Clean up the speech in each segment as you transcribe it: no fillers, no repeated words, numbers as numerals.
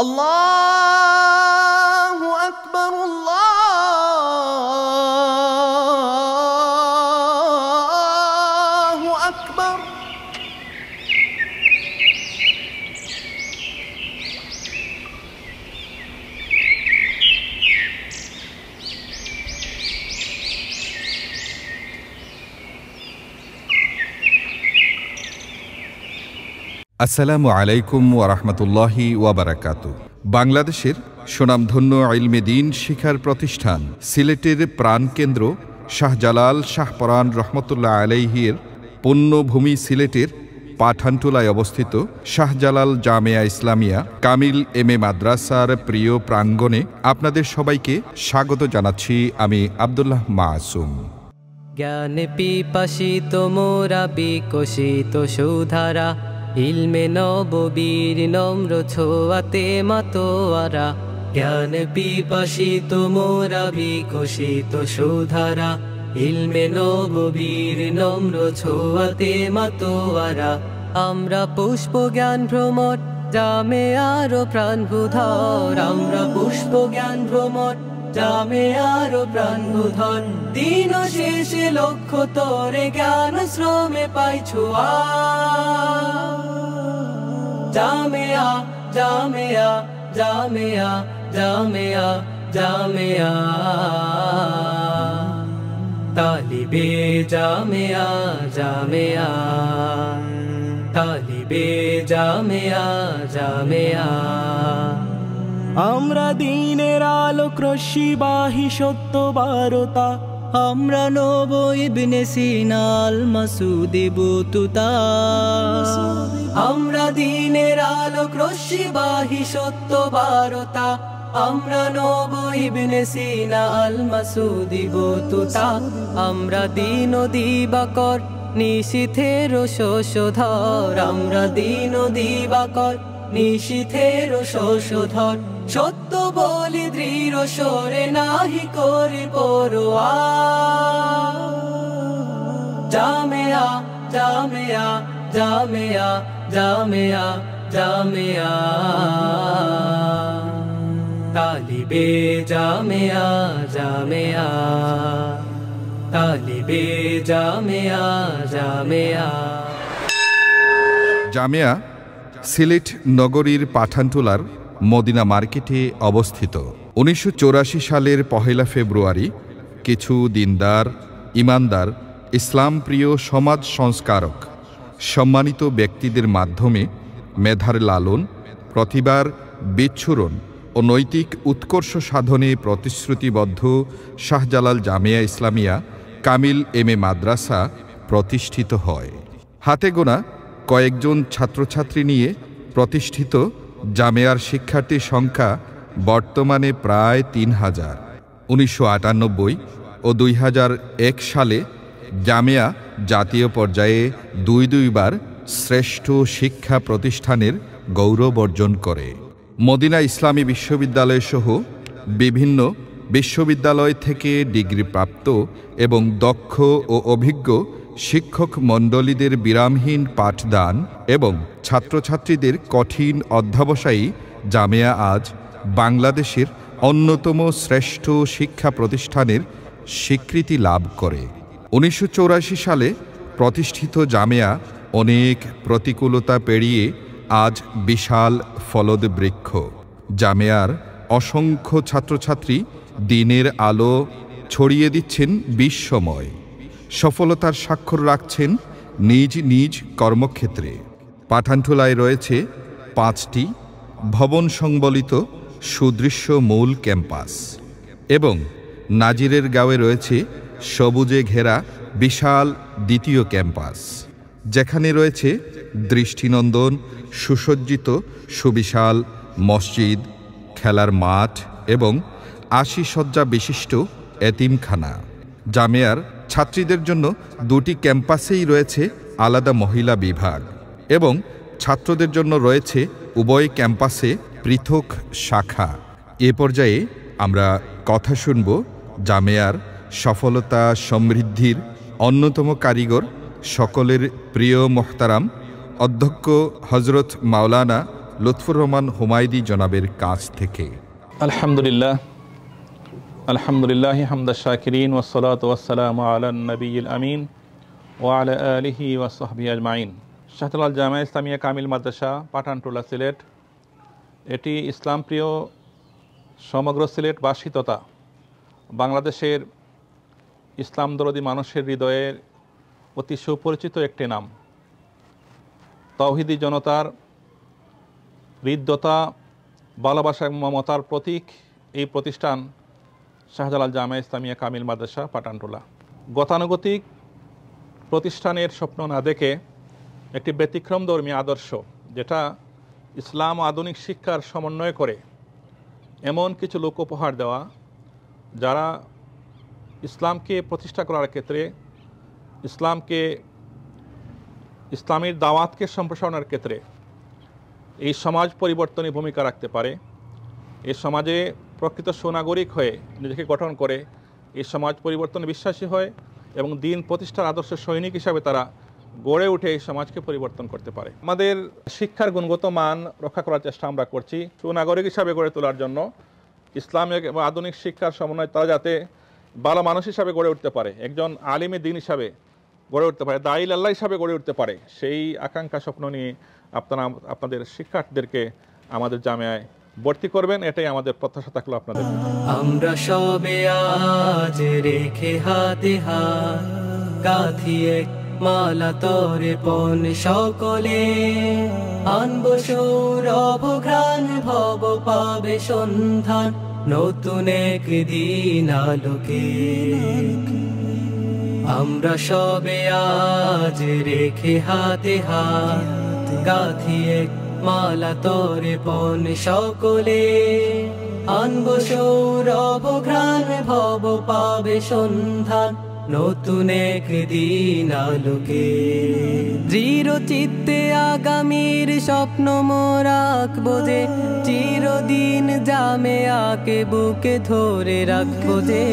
আল্লাহু আকবার, আল্লাহু আকবার। আসসালামু আলাইকুম ওয়া রাহমাতুল্লাহি ওয়া বারাকাতুহু। বাংলাদেশের সুনামধন্য ইলমে দ্বীন শিক্ষার প্রতিষ্ঠান সিলেটের প্রাণকেন্দ্র শাহজালাল শাহপরান রহমতুল্লাহ আলাইহির পুণ্যভূমি সিলেটের পাঠানটুলায় অবস্থিত শাহজালাল জামেয়া ইসলামিয়া কামিল এমএ মাদ্রাসার প্রিয় প্রাঙ্গণে আপনাদের সবাইকে স্বাগত জানাচ্ছি আমি আব্দুল্লাহ মাসুম। জ্ঞান পিপাসিত মোরা বিকশিত সুধারা, ইলমে নববীর নম্র ছোঁয়াতে মাতোয়ারা। জ্ঞান পিপাসিত মোরা বিকশিত সুধারা, ইলমে নববীর নম্র ছোঁয়াতে মাতোয়ারা। আমরা পুষ্প জ্ঞান ভ্রমর জামেয়ার প্রাণবুধর, আমরা পুষ্প জ্ঞান ভ্রমর জামেয়ার প্রাণবুধর। দিন শেষে লক্ষ্য তোরে জ্ঞান শ্রমে পাইছো জামেয়া জামেয়া জামেয়া জামেয়া জামেয়া, তালিবে জামেয়া জামেয়া, তালিবে জামেয়া জামেয়া। আমরা দিনের আলোক রশ্মিবাহী সত্য বারতা, আমরা নব ইবনে সিনা আল মাসুদি বুতুতা। আমরা দিনের আলোক রশ্মিবাহী সত্য বারতা, আমরা নব ইবনে সিনা আল মাসুদি বুতুতা। আমরা দিন ও দিবাকর নিশীথের শোষধর, আমরা দিন ও দিবাকর নিশীথের শোষধর। সত্য বলি দৃঢ় সরে নাহি করি পরোয়া, জামেয়া জামেয়া জামেয়া জামেয়া জামেয়া, তালিবে জামেয়া জামেয়া, তালিবে জামেয়া জামেয়া। জামেয়া সিলেট নগরীর পাঠানটুলার মদিনা মার্কেটে অবস্থিত। 1984 সালের 1 ফেব্রুয়ারি কিছু দিনদার, ইমানদার, ইসলামপ্রিয় সমাজ সংস্কারক সম্মানিত ব্যক্তিদের মাধ্যমে মেধার লালন, প্রতিভার বিচ্ছুরণ ও নৈতিক উৎকর্ষ সাধনে প্রতিশ্রুতিবদ্ধ শাহজালাল জামেয়া ইসলামিয়া কামিল এমএ মাদ্রাসা প্রতিষ্ঠিত হয়। হাতে গোনা কয়েকজন ছাত্রছাত্রী নিয়ে প্রতিষ্ঠিত জামেয়ার শিক্ষার্থীর সংখ্যা বর্তমানে প্রায় 3000। 1998 ও 2001 সালে জামেয়া জাতীয় পর্যায়ে দুইবার শ্রেষ্ঠ শিক্ষা প্রতিষ্ঠানের গৌরব অর্জন করে। মদিনা ইসলামী বিশ্ববিদ্যালয় সহ বিভিন্ন বিশ্ববিদ্যালয় থেকে ডিগ্রিপ্রাপ্ত এবং দক্ষ ও অভিজ্ঞ শিক্ষক মণ্ডলীদের বিরামহীন পাঠদান এবং ছাত্রছাত্রীদের কঠিন অধ্যবসায়ী জামেয়া আজ বাংলাদেশের অন্যতম শ্রেষ্ঠ শিক্ষা প্রতিষ্ঠানের স্বীকৃতি লাভ করে। 1984 সালে প্রতিষ্ঠিত জামেয়া অনেক প্রতিকূলতা পেরিয়ে আজ বিশাল ফলদ বৃক্ষ। জামেয়ার অসংখ্য ছাত্রছাত্রী দিনের আলো ছড়িয়ে দিচ্ছেন বিশ্বময়, সফলতার স্বাক্ষর রাখছেন নিজ নিজ কর্মক্ষেত্রে। পাঠানটুলায় রয়েছে 5টি ভবন সংবলিত সুদৃশ্য মূল ক্যাম্পাস এবং নাজিরের গাঁওয়ে রয়েছে সবুজে ঘেরা বিশাল দ্বিতীয় ক্যাম্পাস, যেখানে রয়েছে দৃষ্টিনন্দন সুসজ্জিত সুবিশাল মসজিদ, খেলার মাঠ এবং 80 শয্যা বিশিষ্ট এতিমখানা। জামেয়ার ছাত্রীদের জন্য 2টি ক্যাম্পাসেই রয়েছে আলাদা মহিলা বিভাগ এবং ছাত্রদের জন্য রয়েছে উভয় ক্যাম্পাসে পৃথক শাখা। এ পর্যায়ে আমরা কথা শুনব জামেয়ার সফলতা সমৃদ্ধির অন্যতম কারিগর, সকলের প্রিয় মোহতারাম অধ্যক্ষ হজরত মাওলানা লুৎফুর রহমান হুমায়দি জনাবের কাছ থেকে। আলহামদুলিল্লাহ হামদা শাকিরিন ওয়াসসালাতু ওয়াসসালামু আলা নবিয়িল আমিন ওয়া আলা আলিহি ওয়া সাহবিহি আজমাইন। শাহজালাল জামিয়া ইসলামিয়া কামিল মাদ্রাসা, পাঠানটুলা, সিলেট। এটি ইসলাম প্রিয় সমগ্র সিলেটবাসী তথা বাংলাদেশের ইসলাম দরদি মানুষের হৃদয়ের অতি সুপরিচিত একটি নাম। তাওহীদি জনতার হৃদ্যতা, ভালোবাসা এবং মমতার প্রতীক এই প্রতিষ্ঠান শাহজালাল জামিয়া ইসলামিয়া কামিল মাদ্রাসা, পাঠানটুলা। গতানুগতিক প্রতিষ্ঠানের স্বপ্ন না দেখে একটি ব্যতিক্রমধর্মী আদর্শ, যেটা ইসলাম ও আধুনিক শিক্ষার সমন্বয় করে এমন কিছু লোক উপহার দেওয়া, যারা ইসলামকে প্রতিষ্ঠা করার ক্ষেত্রে, ইসলামের দাওয়াতকে সম্প্রসারণের ক্ষেত্রে এই সমাজ পরিবর্তনে ভূমিকা রাখতে পারে। এই সমাজে প্রকৃত সুনাগরিক হয়ে নিজেকে গঠন করে এই সমাজ পরিবর্তনে বিশ্বাসী হয় এবং দিন প্রতিষ্ঠার আদর্শ সৈনিক হিসাবে তারা গড়ে উঠে এই সমাজকে পরিবর্তন করতে পারে। আমাদের শিক্ষার গুণগত মান রক্ষা করার চেষ্টা আমরা করছি। সুনাগরিক হিসাবে গড়ে তোলার জন্য ইসলামিক এবং আধুনিক শিক্ষার সমন্বয় তারা যাতে ভালো মানুষ হিসাবে গড়ে উঠতে পারে, একজন আলিমে দিন হিসাবে গড়ে উঠতে পারে, দাঈল আল্লাহ হিসাবে গড়ে উঠতে পারে, সেই আকাঙ্ক্ষা স্বপ্ন নিয়ে আপনারা আপনাদের শিক্ষার্থীদেরকে আমাদের জামিয়ায় ভর্তি করবেন, এটাই আমাদের প্রত্যাশা থাকলো আপনাদের। আমরা সবে আজ রেখে হাতে হাত গাঁথিয়ে মালা তরে পণ সকলে, আনব সৌরভ ঘ্রাণ ভব পাবে সন্ধান নতুন এক দিন আলোকে। আমরা সবে আজ রেখে হাতে হাত গাঁথিয়ে মালা তরে পণ সকলে, আনব সৌরভ ঘ্রাণ ভব পাবে সন্ধান নতুন এক দিন আলোকে। দৃঢ় চিত্তে আগামীর স্বপ্ন মোরা আঁকবো যে, চিরদিন জামিয়াকে বুকে ধরে রাখবো যে।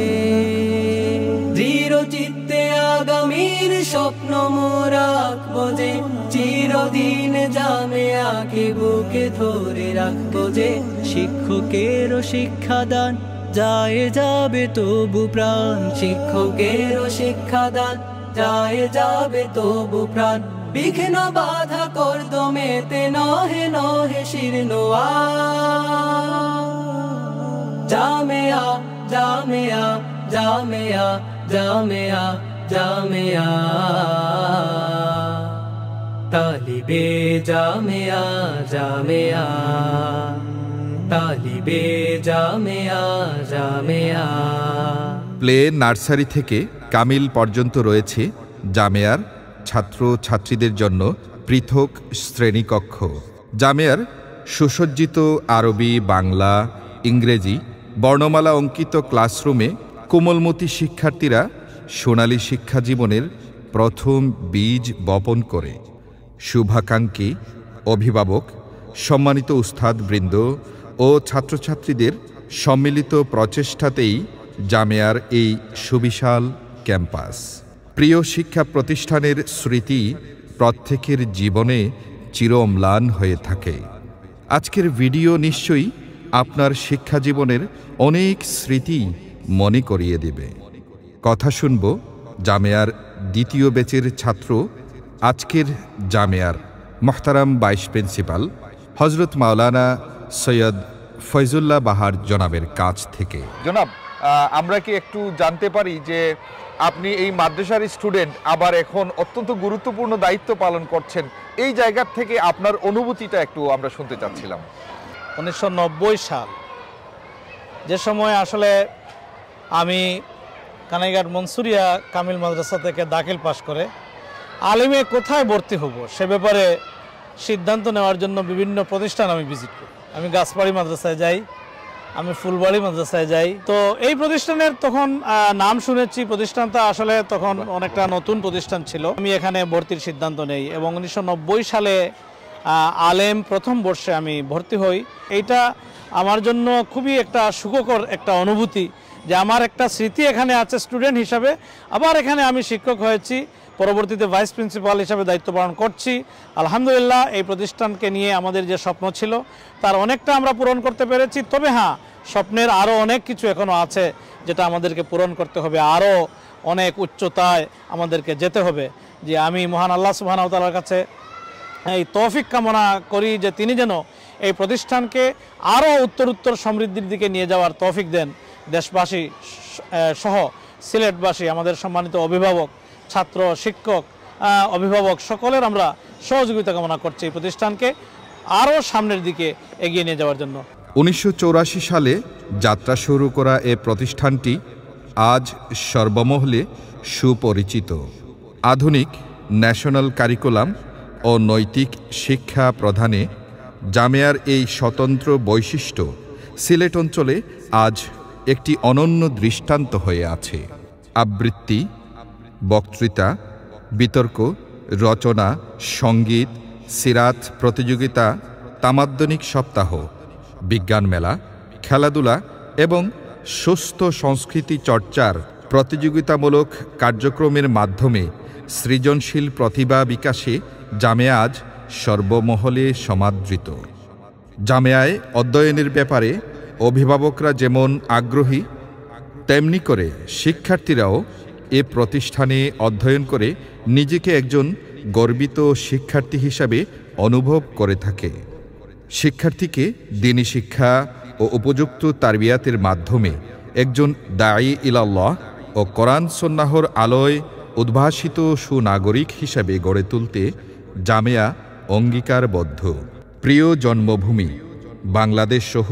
দৃঢ় চিত্তে আগামীর স্বপ্ন মোরা আঁকবো যে, চিরদিন জামিয়াকে বুকে ধরে রাখবো যে। শিক্ষকেরও শিক্ষাদান যায় যাবে তবু প্রাণ, শিক্ষকেরও শিক্ষাদান যায় যাবে তবু প্রাণ। বিঘ্ন বাধা কর্দমেতে নহে নহে শীর্ণ জামিয়া জামিয়া জামিয়া জামিয়া জামিয়া, তালিবে জামিয়া জামিয়া, তালিবে জামিয়া জামিয়া। প্লে নার্সারি থেকে কামিল পর্যন্ত রয়েছে জামিয়ার ছাত্র ছাত্রীদের জন্য পৃথক শ্রেণীকক্ষ। জামিয়ার সুসজ্জিত আরবি, বাংলা, ইংরেজি বর্ণমালা অঙ্কিত ক্লাসরুমে কোমলমতি শিক্ষার্থীরা সোনালী শিক্ষা জীবনের প্রথম বীজ বপন করে। শুভাকাঙ্ক্ষী অভিভাবক, সম্মানিত উস্তাদবৃন্দ ও ছাত্রছাত্রীদের সম্মিলিত প্রচেষ্টাতেই জামিয়ার এই সুবিশাল ক্যাম্পাস। প্রিয় শিক্ষা প্রতিষ্ঠানের স্মৃতি প্রত্যেকের জীবনে চির অম্লান হয়ে থাকে। আজকের ভিডিও নিশ্চয়ই আপনার শিক্ষা জীবনের অনেক স্মৃতি মনে করিয়ে দেবে। কথা শুনব জামিয়ার দ্বিতীয় ব্যাচের ছাত্র, আজকের জামিয়ার মোহতারাম ভাইস প্রিন্সিপাল হযরত মাওলানা সৈয়দ ফয়জুল্লাহ বাহার জনাবের কাছ থেকে। জনাব, আমরা কি একটু জানতে পারি যে আপনি এই মাদ্রাসার স্টুডেন্ট, আবার এখন অত্যন্ত গুরুত্বপূর্ণ দায়িত্ব পালন করছেন, এই জায়গা থেকে আপনার অনুভূতিটা একটু আমরা শুনতে চাচ্ছিলাম। 1990 সাল, যে সময় আসলে আমি কানাইঘাট মনসুরিয়া কামিল মাদ্রাসা থেকে দাখিল পাশ করে আলিমে কোথায় ভর্তি হব সে ব্যাপারে সিদ্ধান্ত নেওয়ার জন্য বিভিন্ন প্রতিষ্ঠান আমি ভিজিট করি। আমি গাছবাড়ি মাদ্রাসায় যাই, আমি ফুলবাড়ি মাদ্রাসায় যাই। তো এই প্রতিষ্ঠানের তখন নাম শুনেছি, প্রতিষ্ঠানটা আসলে তখন অনেকটা নতুন প্রতিষ্ঠান ছিল। আমি এখানে ভর্তির সিদ্ধান্ত নেই এবং 1990 সালে আলেম প্রথম বর্ষে আমি ভর্তি হই। এইটা আমার জন্য খুবই একটা সুখকর একটা অনুভূতি যে আমার একটা স্মৃতি এখানে আছে স্টুডেন্ট হিসাবে, আবার এখানে আমি শিক্ষক হয়েছি, পরবর্তীতে ভাইস প্রিন্সিপাল হিসাবে দায়িত্ব পালন করছি। আলহামদুলিল্লাহ এই প্রতিষ্ঠানকে নিয়ে আমাদের যে স্বপ্ন ছিল তার অনেকটা আমরা পূরণ করতে পেরেছি। তবে হ্যাঁ, স্বপ্নের আরও অনেক কিছু এখনও আছে যেটা আমাদেরকে পূরণ করতে হবে, আরও অনেক উচ্চতায় আমাদেরকে যেতে হবে। যে আমি মহান আল্লাহ সুবহানাহু ওয়া তাআলার কাছে এই তৌফিক কামনা করি যে তিনি যেন এই প্রতিষ্ঠানকে আরও উত্তর সমৃদ্ধির দিকে নিয়ে যাওয়ার তৌফিক দেন। দেশবাসী সহ সিলেটবাসী, আমাদের সম্মানিত অভিভাবক, ছাত্র, শিক্ষক, অভিভাবক সকলের আমরা সহযোগিতা কামনা করছি এই প্রতিষ্ঠানকে আরও সামনের দিকে এগিয়ে নিয়ে যাওয়ার জন্য। 1984 সালে যাত্রা শুরু করা এ প্রতিষ্ঠানটি আজ সর্বমহলে সুপরিচিত। আধুনিক ন্যাশনাল কারিকুলাম ও নৈতিক শিক্ষা প্রদানে জামিয়ার এই স্বতন্ত্র বৈশিষ্ট্য সিলেট অঞ্চলে আজ একটি অনন্য দৃষ্টান্ত হয়ে আছে। আবৃত্তি, বক্তৃতা, বিতর্ক, রচনা, সঙ্গীত, সিরাত প্রতিযোগিতা, তামাদ্দনিক সপ্তাহ, বিজ্ঞান মেলা, খেলাধুলা এবং সুস্থ সংস্কৃতি চর্চার প্রতিযোগিতামূলক কার্যক্রমের মাধ্যমে সৃজনশীল প্রতিভা বিকাশে জামিয়া আজ সর্বমহলে সমাদৃত। জামিয়ায় অধ্যয়নের ব্যাপারে অভিভাবকরা যেমন আগ্রহী, তেমনি করে শিক্ষার্থীরাও এ প্রতিষ্ঠানে অধ্যয়ন করে নিজেকে একজন গর্বিত শিক্ষার্থী হিসাবে অনুভব করে থাকে। শিক্ষার্থীকে দ্বীনি শিক্ষা ও উপযুক্ত তারবিয়াতের মাধ্যমে একজন দাঈ ইলাল্লাহ ও কোরআন সুন্নাহর আলোয় উদ্ভাসিত সুনাগরিক হিসাবে গড়ে তুলতে জামিয়া অঙ্গীকারবদ্ধ। প্রিয় জন্মভূমি বাংলাদেশ সহ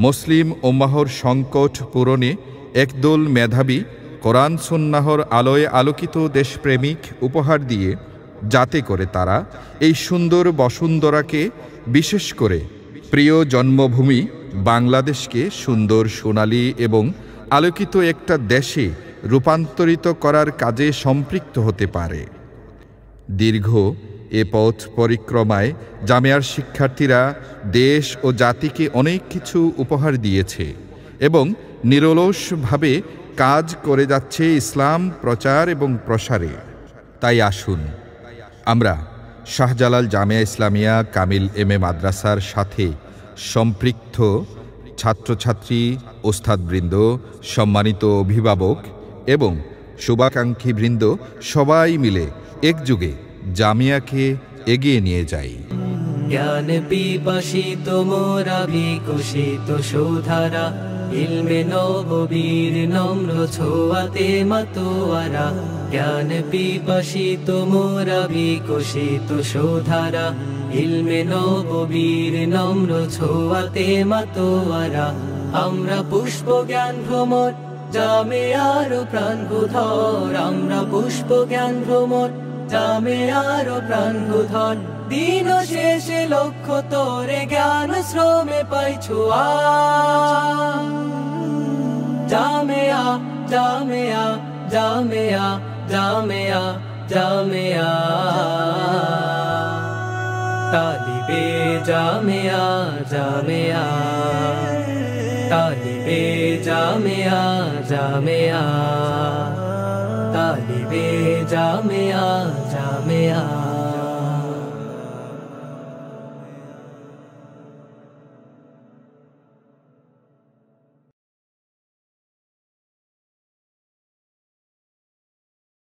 মুসলিম উম্মাহর সংকট পূরণে একদল মেধাবী কোরআন সুন্নাহর আলোয় আলোকিত দেশপ্রেমিক উপহার দিয়ে যাতে করে তারা এই সুন্দর বসুন্ধরাকে, বিশেষ করে প্রিয় জন্মভূমি বাংলাদেশকে সুন্দর, সোনালী এবং আলোকিত একটা দেশে রূপান্তরিত করার কাজে সম্পৃক্ত হতে পারে। দীর্ঘ এ পথ পরিক্রমায় জামিয়ার শিক্ষার্থীরা দেশ ও জাতিকে অনেক কিছু উপহার দিয়েছে এবং নিরলসভাবে কাজ করে যাচ্ছে ইসলাম প্রচার এবং প্রসারে। তাই আসুন আমরা শাহজালাল জামিয়া ইসলামিয়া কামিল এম এ মাদ্রাসার সাথে সম্পৃক্ত ছাত্রছাত্রী, ওস্তাদবৃন্দ, সম্মানিত অভিভাবক এবং শুভাকাঙ্ক্ষীবৃন্দ সবাই মিলে একযোগে জামিয়াকে এগিয়ে নিয়ে যাই। জ্ঞান পিপাসিত মোরা বিকশিত সুধারা, ইলমে নববীর নম্র ছোঁয়াতে মাতোয়ারা। জ্ঞান পিপাসিত মোরা বিকশিত সুধারা, ইলমে নববীর নম্র ছোঁয়াতে মাতোয়ারা। আমরা পুষ্প জ্ঞান ভ্রমর জামিয়ার প্রাণগুধর, আমরা পুষ্প জ্ঞান ভ্রমর জামিয়ার প্রাণগুধর। দিন শেষে লক্ষ্য তোরে জ্ঞান শ্রমে পাইছো জামিয়া জামিয়া জামিয়া জামিয়া জামিয়া। তালিবে জামিয়া জামিয়া, তালিবে জামিয়া জামিয়া, তালিবে জামিয়া জামিয়া।